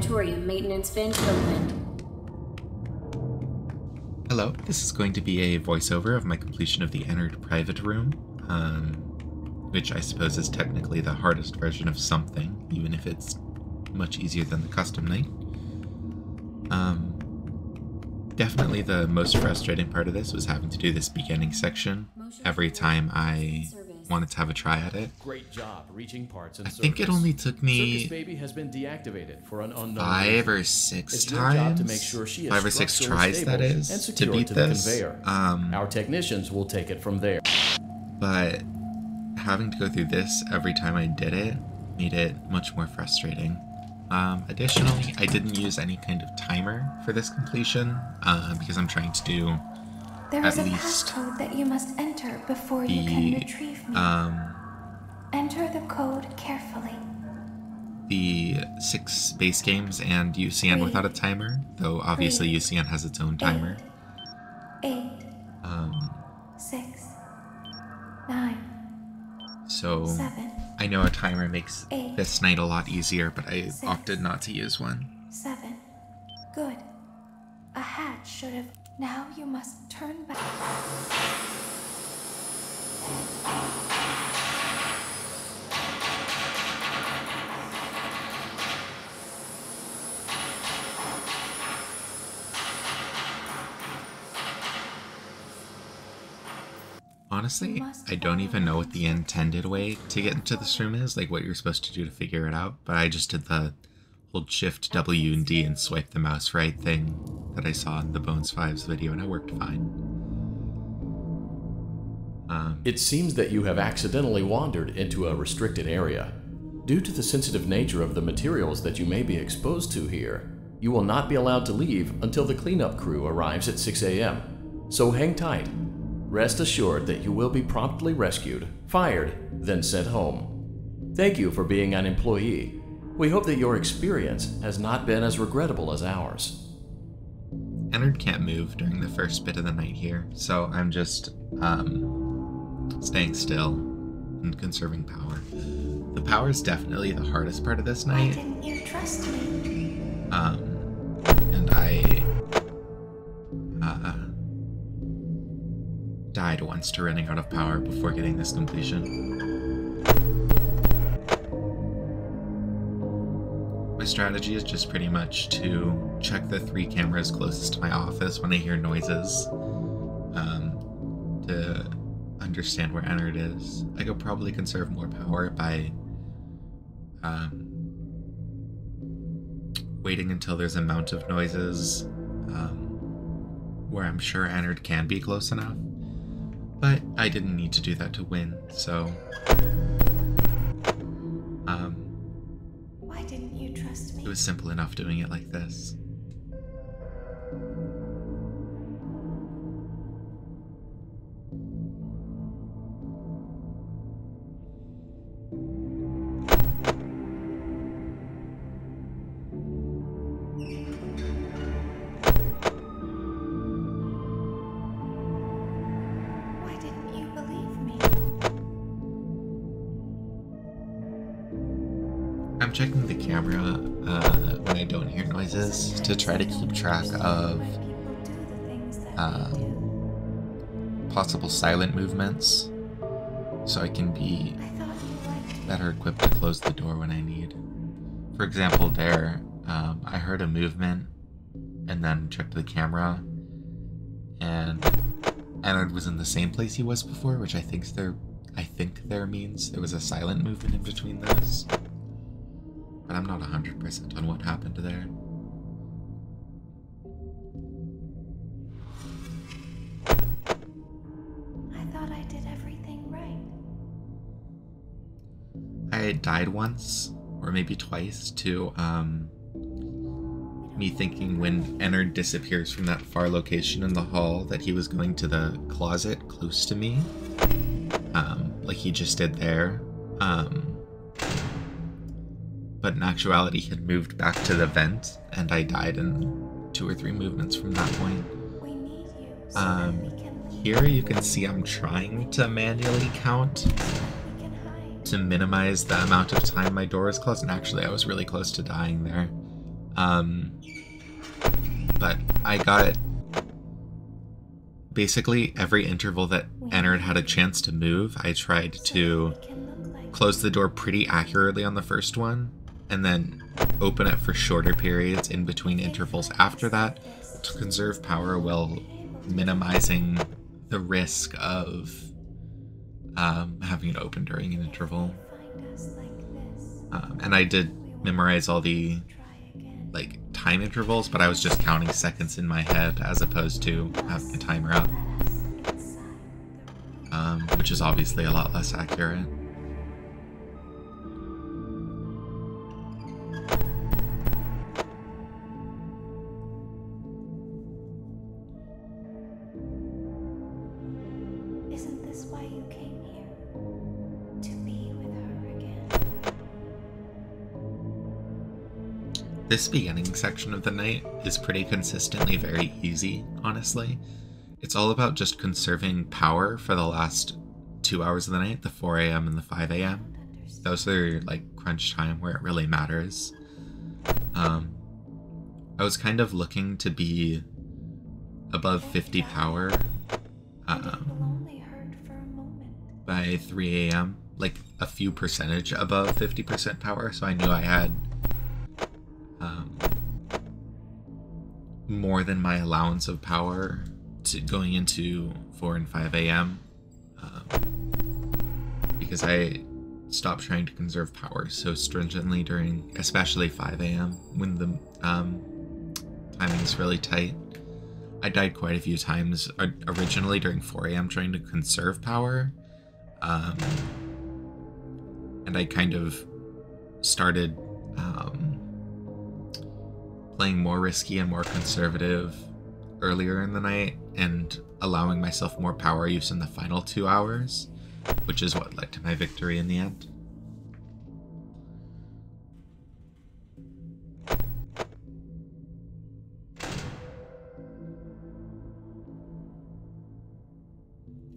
Auditorium maintenance vent open. Hello, this is going to be a voiceover of my completion of the Ennard private room, which I suppose is technically the hardest version of something, even if it's much easier than the custom night. Definitely the most frustrating part of this was having to do this beginning section every time I wanted to have a try at it. Great job reaching parts and I think it only took me Baby has been deactivated for an unknown 5 or 6 times, to make sure she is 5 or 6 tries that is, to beat this. Our technicians will take it from there. But having to go through this every time I did it made it much more frustrating. Additionally, I didn't use any kind of timer for this completion, because I'm trying to do there at is a least passcode that you must enter before you can retrieve me. Enter the code carefully. The 6 base games and UCN without a timer, though obviously UCN has its own timer. 8, 6, 9. So 7. I know a timer makes 8, this night a lot easier, but I 6, opted not to use one. 7. Good. A hatch should have. Now you must turn back. Honestly, I don't even know what the intended way to get into this room is, like what you're supposed to do to figure it out, but I just did the hold Shift W and D and swipe the mouse right thing that I saw in the Bones 5's video, and it worked fine. It seems that you have accidentally wandered into a restricted area. Due to the sensitive nature of the materials that you may be exposed to here, you will not be allowed to leave until the cleanup crew arrives at 6 a.m. So hang tight. Rest assured that you will be promptly rescued, fired, then sent home. Thank you for being an employee. We hope that your experience has not been as regrettable as ours. Ennard can't move during the first bit of the night here, so I'm just staying still and conserving power. The power is definitely the hardest part of this night. Why didn't you trust me? And I died once to running out of power before getting this completion. My strategy is just pretty much to check the 3 cameras closest to my office when I hear noises, to understand where Ennard is. I could probably conserve more power by waiting until there's a mount of noises where I'm sure Ennard can be close enough. But I didn't need to do that to win, so Why didn't you trust me? it was simple enough doing it like this. I'm checking the camera when I don't hear noises to try to keep track of possible silent movements, so I can be better equipped to close the door when I need. For example, there, I heard a movement and then checked the camera, and Ennard was in the same place he was before, which I think there means there was a silent movement in between those. But I'm not 100% on what happened there. I thought I did everything right. I died once, or maybe twice, to me thinking when Ennard disappears from that far location in the hall that he was going to the closet close to me, like he just did there. But in actuality, he had moved back to the vent, and I died in 2 or 3 movements from that point. We need you so that we can leave. Here you can see I'm trying to manually count We can hide. to minimize the amount of time my door is closed, and actually I was really close to dying there. But I got basically every interval that Ennard had a chance to move. I tried to close the door pretty accurately on the first one, and then open it for shorter periods in between intervals after that to conserve power while minimizing the risk of having it open during an interval. And I did memorize all the time intervals, but I was just counting seconds in my head as opposed to having a timer up, which is obviously a lot less accurate. Isn't this why you came here? To be with her again? This beginning section of the night is pretty consistently very easy, honestly. It's all about just conserving power for the last 2 hours of the night, the 4 a.m. and the 5 a.m. Those are crunch time where it really matters. I was kind of looking to be above 50 power by 3 a.m., a few percentage above 50% power, so I knew I had more than my allowance of power going into 4 and 5 a.m. Because I stopped trying to conserve power so stringently during especially 5 a.m. when the timing is really tight. I died quite a few times originally during 4 a.m. trying to conserve power, and I kind of started playing more risky and more conservative earlier in the night and allowing myself more power use in the final 2 hours, which is what led to my victory in the end.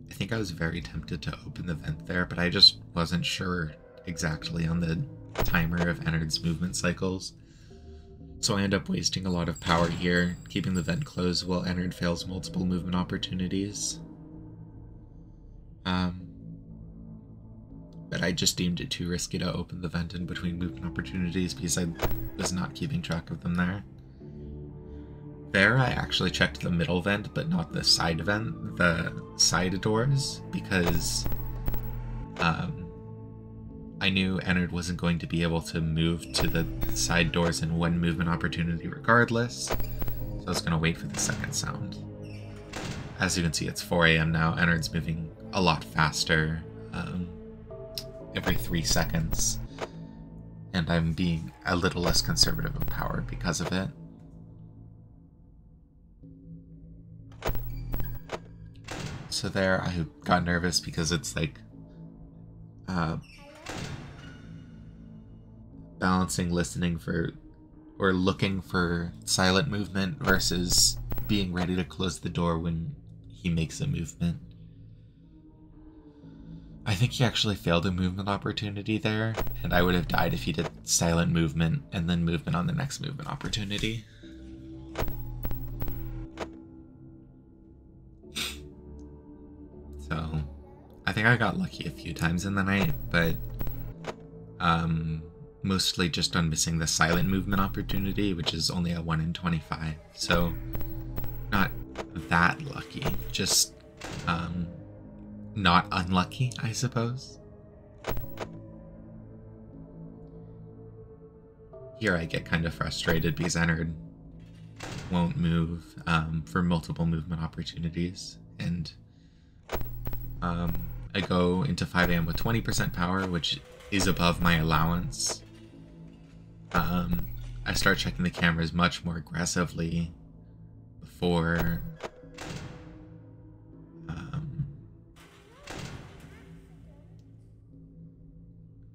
I think I was very tempted to open the vent there, but I just wasn't sure exactly on the timer of Ennard's movement cycles. So I end up wasting a lot of power here, keeping the vent closed while Ennard fails multiple movement opportunities. But I just deemed it too risky to open the vent in between movement opportunities because I was not keeping track of them there. There, I actually checked the middle vent, but not the side vent, the side doors, because I knew Ennard wasn't going to be able to move to the side doors in one movement opportunity regardless, so I was going to wait for the second sound. As you can see, it's 4 a.m. now. Ennard's moving a lot faster every 3 seconds, and I'm being a little less conservative of power because of it. So there, I got nervous because it's balancing listening for or looking for silent movement versus being ready to close the door when he makes a movement. I think he actually failed a movement opportunity there, and I would have died if he did silent movement and then movement on the next movement opportunity. So, I think I got lucky a few times in the night, but mostly just on missing the silent movement opportunity, which is only a 1 in 25. So, not that lucky, just not unlucky, I suppose. Here I get kind of frustrated because Ennard won't move for multiple movement opportunities, and I go into 5 a.m. with 20% power, which is above my allowance. I start checking the cameras much more aggressively before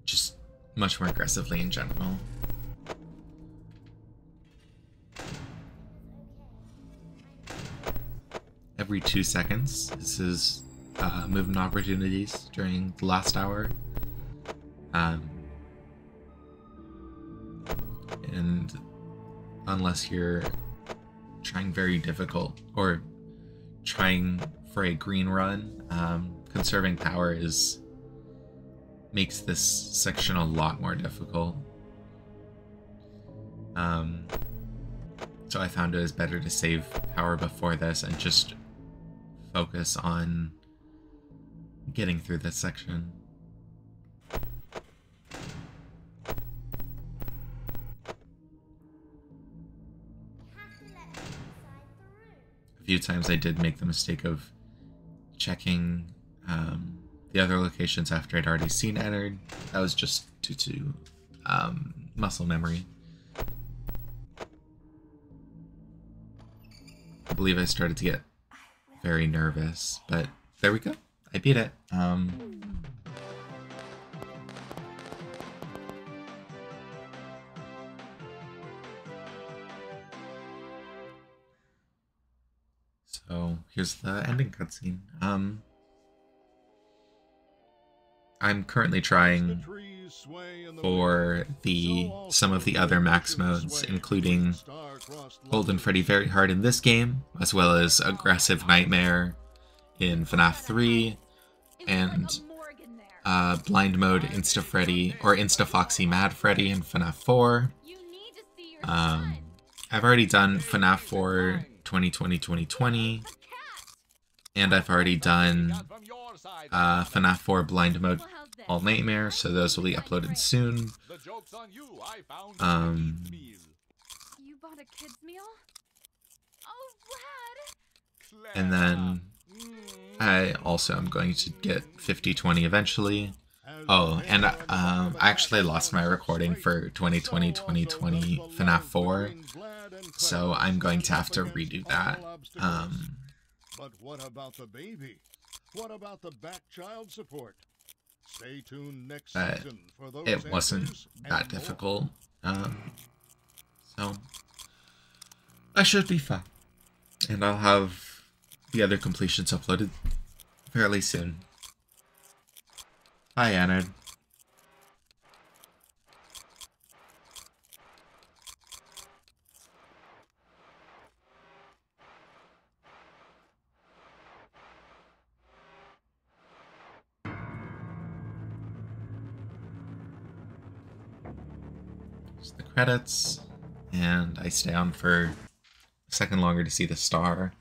just much more aggressively in general. Every 2 seconds, this is movement opportunities during the last hour. And unless you're trying very difficult or trying for a green run. Conserving power makes this section a lot more difficult. So I found it is better to save power before this and just focus on getting through this section. A few times I did make the mistake of checking the other locations after I'd already seen Ennard. That was just due to muscle memory. I believe I started to get very nervous, but there we go. I beat it. So here's the ending cutscene. I'm currently trying for some of the other max modes, including Golden Freddy Very Hard in this game, as well as Aggressive Nightmare in FNAF 3, and Blind Mode Insta Freddy or Insta Foxy Mad Freddy in FNAF 4. I've already done FNAF 4 2020, and I've already done FNAF 4 Blind Mode All Nightmare, so those will be uploaded soon. And then I also am going to get 5020 eventually. Oh, and I actually lost my recording for 2020 FNAF 4, so I'm going to have to redo that. But what about the baby? What about the back child support? Stay tuned next season for those. It wasn't that difficult, so I should be fine, and I'll have the other completions uploaded fairly soon. Hi, Ennard. The credits, and I stay on for a second longer to see the star.